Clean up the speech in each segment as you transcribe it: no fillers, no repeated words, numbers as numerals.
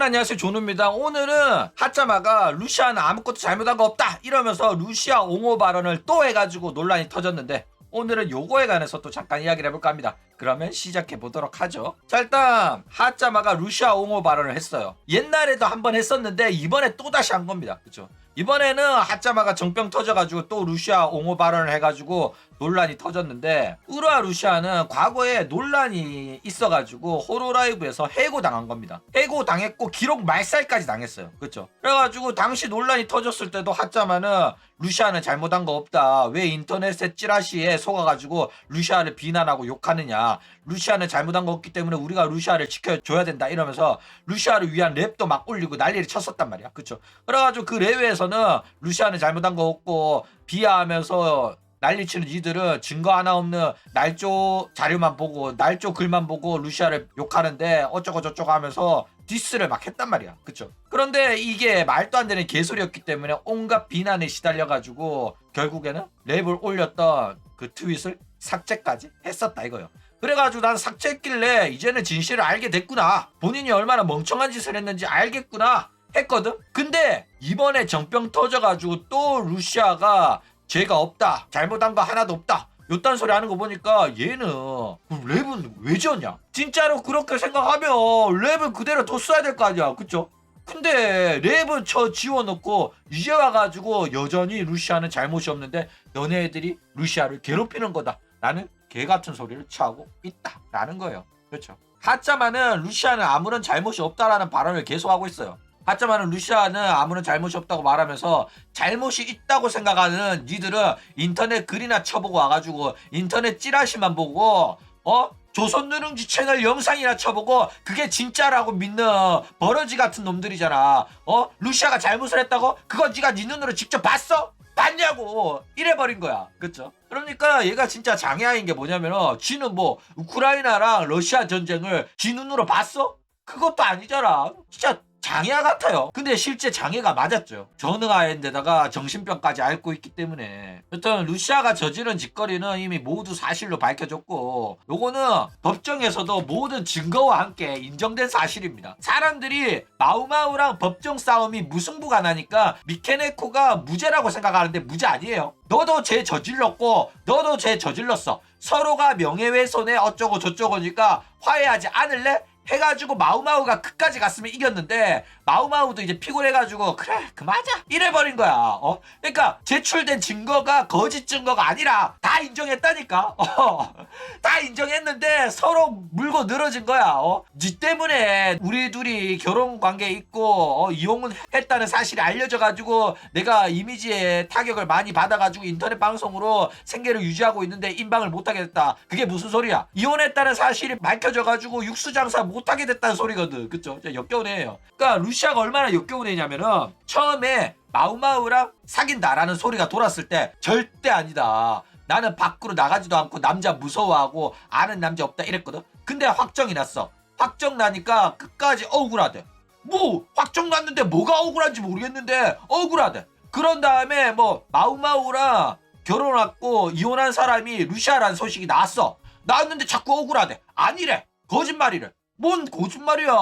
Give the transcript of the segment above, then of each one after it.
안녕하세요, 조누입니다. 오늘은 하짜마가 루시아는 아무것도 잘못한 거 없다 이러면서 루시아 옹호 발언을 또 해가지고 논란이 터졌는데, 오늘은 요거에 관해서 또 잠깐 이야기를 해볼까 합니다. 그러면 시작해 보도록 하죠. 자, 일단 하짜마가 루시아 옹호 발언을 했어요. 옛날에도 한번 했었는데 이번에 또다시 한 겁니다. 그쵸? 이번에는 하짜마가 정병 터져가지고 또 루시아 옹호 발언을 해가지고 논란이 터졌는데, 우루아 루시아는 과거에 논란이 있어가지고 호로라이브에서 해고당한 겁니다. 해고당했고 기록 말살까지 당했어요. 그쵸? 그래가지고 당시 논란이 터졌을 때도 하짜마는 루시아는 잘못한 거 없다, 왜 인터넷의 찌라시에 속아가지고 루시아를 비난하고 욕하느냐, 루시아는 잘못한 거 없기 때문에 우리가 루시아를 지켜줘야 된다 이러면서 루시아를 위한 랩도 막 올리고 난리를 쳤었단 말이야. 그쵸? 그래가지고 그 랩에서는 루시아는 잘못한 거 없고 비하하면서 난리치는 이들은 증거 하나 없는 날조 자료만 보고 날조 글만 보고 루시아를 욕하는데 어쩌고 저쩌고 하면서 디스를 막 했단 말이야. 그쵸? 그런데 이게 말도 안 되는 개소리였기 때문에 온갖 비난에 시달려가지고 결국에는 랩을 올렸던 그 트윗을 삭제까지 했었다 이거요. 그래가지고 난 삭제했길래 이제는 진실을 알게 됐구나, 본인이 얼마나 멍청한 짓을 했는지 알겠구나 했거든. 근데 이번에 정병 터져가지고 또 루시아가 죄가 없다, 잘못한 거 하나도 없다 요딴 소리 하는 거 보니까 얘는 랩은 왜 지었냐? 진짜로 그렇게 생각하면 랩은 그대로 뒀어야 될 거 아니야. 그쵸? 근데 랩은 지워놓고 이제 와가지고 여전히 루시아는 잘못이 없는데 너네들이 루시아를 괴롭히는 거다 라는 개같은 소리를 취하고 있다 라는 거예요. 그렇죠? 하짜마는 루시아는 아무런 잘못이 없다라는 발언을 계속하고 있어요. 하짜마는 루시아는 아무런 잘못이 없다고 말하면서 잘못이 있다고 생각하는 니들은 인터넷 글이나 쳐보고 와가지고 인터넷 찌라시만 보고 조선누룽지 채널 영상이나 쳐보고 그게 진짜라고 믿는 버러지 같은 놈들이잖아. 루시아가 잘못을 했다고? 그거 네가 네 눈으로 직접 봤어? 봤냐고 이래버린 거야. 그쵸? 그러니까 얘가 진짜 장애아인 게 뭐냐면은, 지는 뭐 우크라이나랑 러시아 전쟁을 지 눈으로 봤어? 그것도 아니잖아. 진짜 장애아 같아요. 근데 실제 장애가 맞았죠. 전응아인데다가 정신병까지 앓고 있기 때문에. 여튼 루시아가 저지른 짓거리는 이미 모두 사실로 밝혀졌고, 요거는 법정에서도 모든 증거와 함께 인정된 사실입니다. 사람들이 마우마우랑 법정 싸움이 무승부가 나니까 미케네코가 무죄라고 생각하는데 무죄 아니에요. 너도 죄 저질렀고 너도 죄 저질렀어. 서로가 명예훼손에 어쩌고 저쩌고니까 화해하지 않을래? 해가지고 마우마우가 끝까지 갔으면 이겼는데, 마우마우도 이제 피곤해가지고 그래 그만하자 이래버린 거야. 그러니까 제출된 증거가 거짓 증거가 아니라 다 인정했다니까. 다 인정했는데 서로 물고 늘어진 거야. 니 때문에 우리 둘이 결혼 관계에 있고 이혼은 했다는 사실이 알려져가지고 내가 이미지에 타격을 많이 받아가지고 인터넷 방송으로 생계를 유지하고 있는데 임방을 못하게 됐다. 그게 무슨 소리야? 이혼했다는 사실이 밝혀져가지고 육수장사 못하게 됐다는 소리거든. 그쵸? 역겨운 애예요. 그러니까 루시아가 얼마나 역겨운 애냐면은, 처음에 마우마우랑 사귄다라는 소리가 돌았을 때 절대 아니다, 나는 밖으로 나가지도 않고 남자 무서워하고 아는 남자 없다 이랬거든. 근데 확정이 났어. 확정 나니까 끝까지 억울하대. 뭐 확정 났는데 뭐가 억울한지 모르겠는데 억울하대. 그런 다음에 뭐 마우마우랑 결혼했고 이혼한 사람이 루시아라는 소식이 나왔는데 자꾸 억울하대. 아니래, 거짓말이래. 뭔 거짓말이야.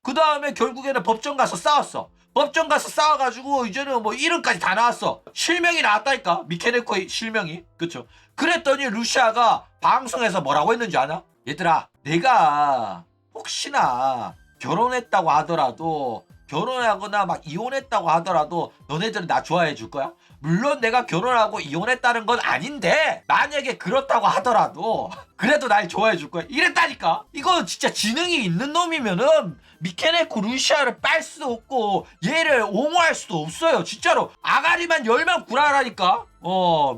그 다음에 결국에는 법정 가서 싸웠어. 법정 가서 싸워가지고 이제는 뭐 이름까지 다 나왔어. 실명이 나왔다니까, 미케네코의 실명이. 그쵸? 그랬더니 루시아가 방송에서 뭐라고 했는지 아나? 얘들아, 내가 혹시나 결혼했다고 하더라도, 결혼하거나 막 이혼했다고 하더라도 너네들은 나 좋아해 줄 거야? 물론 내가 결혼하고 이혼했다는 건 아닌데 만약에 그렇다고 하더라도 그래도 날 좋아해 줄 거야 이랬다니까. 이거 진짜 지능이 있는 놈이면은 미케네코 루시아를 빨 수도 없고 얘를 옹호할 수도 없어요. 진짜로 아가리만 열만 구라라니까.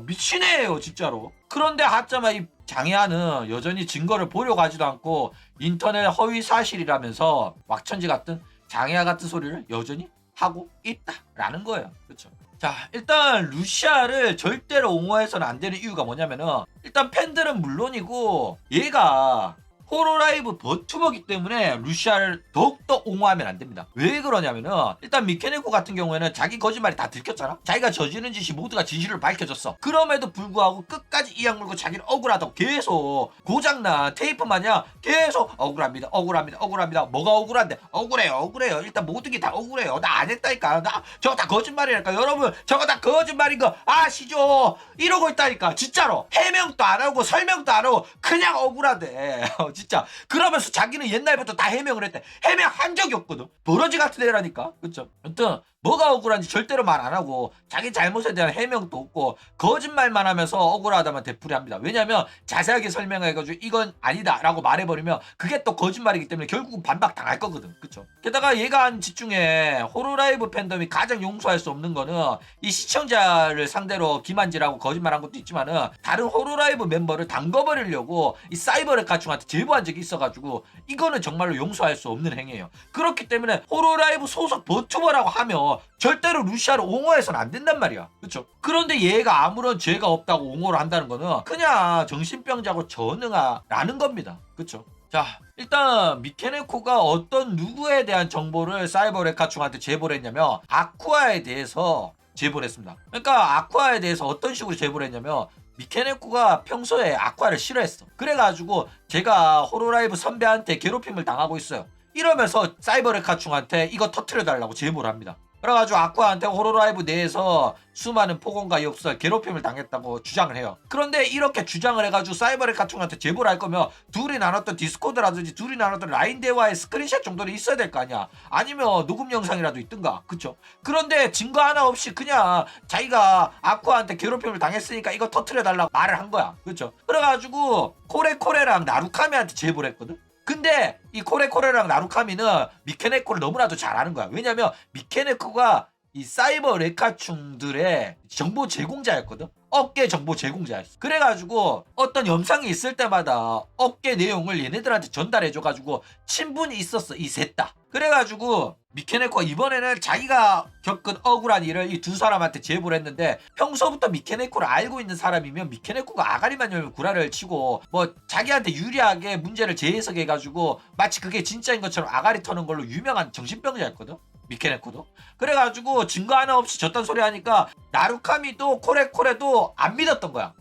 미친 애예요 진짜로. 그런데 하짜마 이 장애아는 여전히 증거를 보려고 하지도 않고 인터넷 허위 사실이라면서 왁천지 같은 장애아 같은 소리를 여전히 하고 있다라는 거예요. 그렇죠? 자, 일단 루시아를 절대로 옹호해서는 안 되는 이유가 뭐냐면은, 일단 팬들은 물론이고 얘가 호로라이브 버튜버기 때문에 루시아를 더욱더 옹호하면 안 됩니다. 왜 그러냐면은 일단 미케네코 같은 경우에는 자기 거짓말이 다 들켰잖아. 자기가 저지른 짓이 모두가 진실을 밝혀졌어. 그럼에도 불구하고 끝까지 이악 물고 자기는 억울하다고 계속 고장난 테이프 마냥 계속 억울합니다. 억울합니다. 억울합니다. 뭐가 억울한데? 억울해요. 일단 모든 게 다 억울해요. 나 안 했다니까. 나 저거 다 거짓말이라니까. 여러분 저거 다 거짓말인 거 아시죠? 이러고 있다니까. 진짜로 해명도 안 하고 설명도 안 하고 그냥 억울하대. 진짜. 그러면서 자기는 옛날부터 다 해명을 했대. 해명한 적이 없거든. 버러지 같은 애라니까. 그쵸? 여튼 뭐가 억울한지 절대로 말 안 하고 자기 잘못에 대한 해명도 없고 거짓말만 하면서 억울하다만 되풀이합니다. 왜냐면 자세하게 설명해가지고 이건 아니다 라고 말해버리면 그게 또 거짓말이기 때문에 결국은 반박 당할 거거든. 그쵸? 게다가 얘가 한 짓 중에 호로라이브 팬덤이 가장 용서할 수 없는 거는 이 시청자를 상대로 기만질하고 거짓말한 것도 있지만은 다른 호로라이브 멤버를 담궈버리려고 이 사이버레카충한테 제보한 적이 있어가지고 이거는 정말로 용서할 수 없는 행위예요. 그렇기 때문에 호로라이브 소속 버튜버라고 하면 절대로 루시아를 옹호해서는 안 된단 말이야. 그쵸? 그런데 얘가 아무런 죄가 없다고 옹호를 한다는 거는 그냥 정신병자고 전능하라는 겁니다. 그쵸? 자, 일단 미케네코가 어떤 누구에 대한 정보를 사이버레카충한테 제보를 했냐면 아쿠아에 대해서 제보를 했습니다. 그러니까 아쿠아에 대해서 어떤 식으로 제보를 했냐면 미케네코가 평소에 아쿠아를 싫어했어. 그래가지고 제가 호로라이브 선배한테 괴롭힘을 당하고 있어요. 이러면서 사이버레카충한테 이거 터트려달라고 제보를 합니다. 그래가지고 아쿠아한테 호로라이브 내에서 수많은 폭언과 욕설, 괴롭힘을 당했다고 주장을 해요. 그런데 이렇게 주장을 해가지고 사이버레카충한테 제보를 할 거면 둘이 나눴던 디스코드라든지 둘이 나눴던 라인 대화의 스크린샷 정도는 있어야 될 거 아니야. 아니면 녹음 영상이라도 있든가. 그쵸? 그런데 증거 하나 없이 그냥 자기가 아쿠아한테 괴롭힘을 당했으니까 이거 터트려달라고 말을 한 거야. 그쵸? 그래가지고 코레코레랑 나루카미한테 제보를 했거든. 근데 이 코레코레랑 나루카미는 미케네코를 너무나도 잘 아는 거야. 왜냐면 미케네코가 이 사이버 레카충들의 정보 제공자였거든. 업계 정보 제공자였어. 그래가지고 어떤 영상이 있을 때마다 업계 내용을 얘네들한테 전달해줘가지고 친분이 있었어. 이 셋 다. 그래가지고 미케네코가 이번에는 자기가 겪은 억울한 일을 이 두 사람한테 제보를 했는데 평소부터 미케네코를 알고 있는 사람이면 미케네코가 아가리만 열면 구라를 치고 뭐 자기한테 유리하게 문제를 재해석해가지고 마치 그게 진짜인 것처럼 아가리 터는 걸로 유명한 정신병자였거든. 미케네코도. 그래가지고 증거 하나 없이 저딴 소리 하니까 나루카미도 코레코레도 안 믿었던 거야.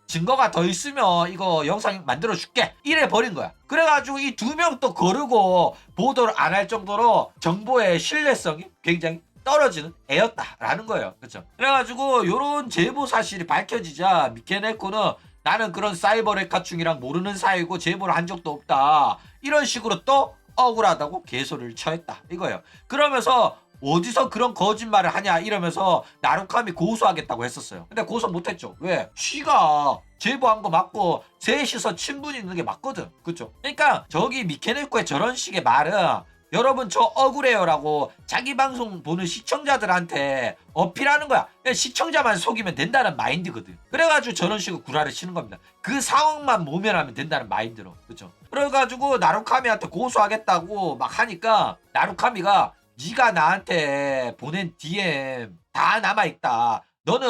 증거가 더 있으면 이거 영상 만들어 줄게 이래 버린 거야. 그래가지고 이 두 명 또 거르고 보도를 안 할 정도로 정보의 신뢰성이 굉장히 떨어지는 애였다라는 거예요. 그렇죠? 그래가지고 요런 제보 사실이 밝혀지자 미케네코는 나는 그런 사이버 레카충이랑 모르는 사이고 제보를 한 적도 없다 이런 식으로 또 억울하다고 개소리를 쳐했다 이거예요. 그러면서 어디서 그런 거짓말을 하냐 이러면서 나루카미 고소하겠다고 했었어요. 근데 고소 못했죠. 왜? 쉬가 제보한 거 맞고 셋이서 친분이 있는 게 맞거든. 그쵸? 그러니까 저기 미케네코의 저런 식의 말은 여러분 저 억울해요 라고 자기 방송 보는 시청자들한테 어필하는 거야. 시청자만 속이면 된다는 마인드거든. 그래가지고 저런 식으로 구라를 치는 겁니다. 그 상황만 모면하면 된다는 마인드로. 그쵸? 그래가지고 나루카미한테 고소하겠다고 막 하니까 나루카미가 네가 나한테 보낸 DM 다 남아있다. 너는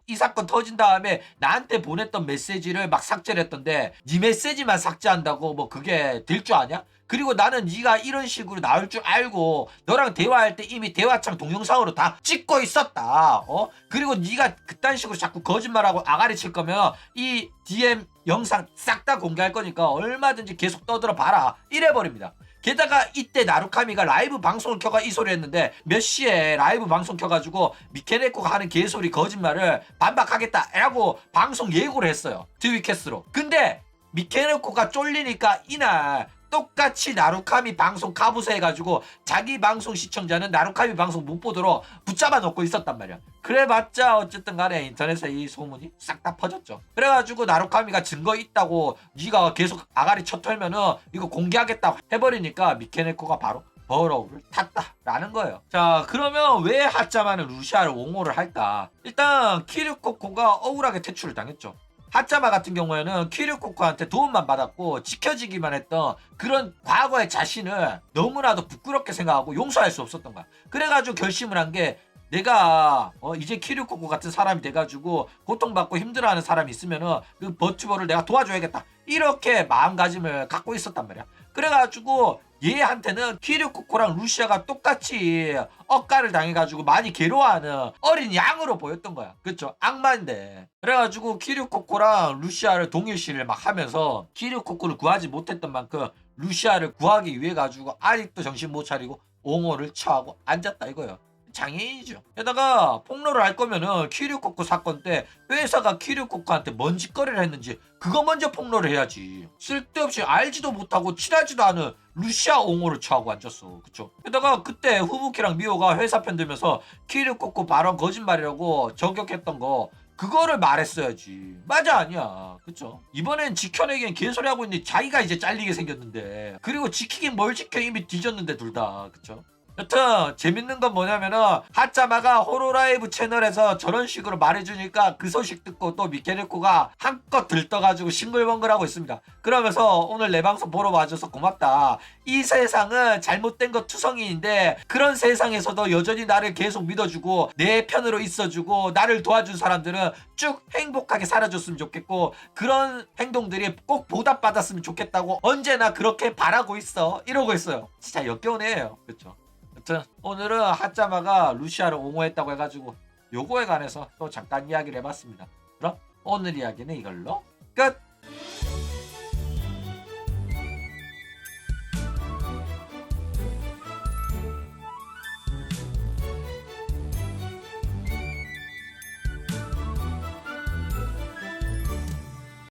이 사건 터진 다음에 나한테 보냈던 메시지를 막 삭제를 했던데 네 메시지만 삭제한다고 뭐 그게 될 줄 아냐? 그리고 나는 네가 이런 식으로 나올 줄 알고 너랑 대화할 때 이미 대화창 동영상으로 다 찍고 있었다. 그리고 네가 그딴 식으로 자꾸 거짓말하고 아가리 칠 거면 이 DM 영상 싹 다 공개할 거니까 얼마든지 계속 떠들어 봐라. 이래버립니다. 게다가 이때 나루카미가 라이브 방송을 켜가 이 소리 했는데 몇 시에 라이브 방송 켜가지고 미케네코가 하는 개소리 거짓말을 반박하겠다라고 방송 예고를 했어요. 트위캐스로. 근데 미케네코가 쫄리니까 이날 똑같이 나루카미 방송 카부세 해가지고 자기 방송 시청자는 나루카미 방송 못 보도록 붙잡아 놓고 있었단 말이야. 그래봤자 어쨌든 간에 인터넷에 이 소문이 싹 다 퍼졌죠. 그래가지고 나루카미가 증거 있다고 네가 계속 아가리 쳐털면은 이거 공개하겠다고 해버리니까 미케네코가 바로 버러우를 탔다라는 거예요. 자, 그러면 왜 하짜마는 루시아를 옹호를 할까? 일단 키류코코가 억울하게 퇴출을 당했죠. 하짜마 같은 경우에는 키류코코한테 도움만 받았고 지켜지기만 했던 그런 과거의 자신을 너무나도 부끄럽게 생각하고 용서할 수 없었던 거야. 그래가지고 결심을 한 게 내가 이제 키류코코 같은 사람이 돼가지고 고통받고 힘들어하는 사람이 있으면은 그 버튜버를 내가 도와줘야겠다 이렇게 마음가짐을 갖고 있었단 말이야. 그래가지고 얘한테는 키류코코랑 루시아가 똑같이 억가를 당해가지고 많이 괴로워하는 어린 양으로 보였던 거야. 그쵸? 악마인데. 그래가지고 키류코코랑 루시아를 동일시를 막 하면서 키류코코를 구하지 못했던 만큼 루시아를 구하기 위해 가지고 아직도 정신 못 차리고 옹호를 처하고 앉았다 이거예요. 장애인이죠. 게다가 폭로를 할 거면은 키류코코 사건 때 회사가 키류코코한테 뭔 짓거리를 했는지 그거 먼저 폭로를 해야지. 쓸데없이 알지도 못하고 친하지도 않은 루시아 옹호를 처하고 앉았어. 그쵸? 게다가 그때 후부키랑 미호가 회사 편들면서 키류코코 발언 거짓말이라고 저격했던 거 그거를 말했어야지. 맞아 아니야. 그쵸? 이번엔 지켜내기엔 개소리 하고 있는데 자기가 이제 잘리게 생겼는데 그리고 지키긴 뭘 지켜 이미 뒤졌는데 둘 다. 그쵸? 여튼 재밌는 건 뭐냐면은 하짜마가 호로라이브 채널에서 저런 식으로 말해주니까 그 소식 듣고 또 미케르코가 한껏 들떠가지고 싱글벙글하고 있습니다. 그러면서 오늘 내 방송 보러 와줘서 고맙다. 이 세상은 잘못된 것 투성이인데 그런 세상에서도 여전히 나를 계속 믿어주고 내 편으로 있어주고 나를 도와준 사람들은 쭉 행복하게 살아줬으면 좋겠고 그런 행동들이 꼭 보답받았으면 좋겠다고 언제나 그렇게 바라고 있어. 이러고 있어요. 진짜 역겨운 애예요. 그쵸? 여튼 오늘은 하짜마가 루시아를 옹호했다고 해가지고 요거에 관해서 또 잠깐 이야기를 해봤습니다. 그럼 오늘 이야기는 이걸로 끝!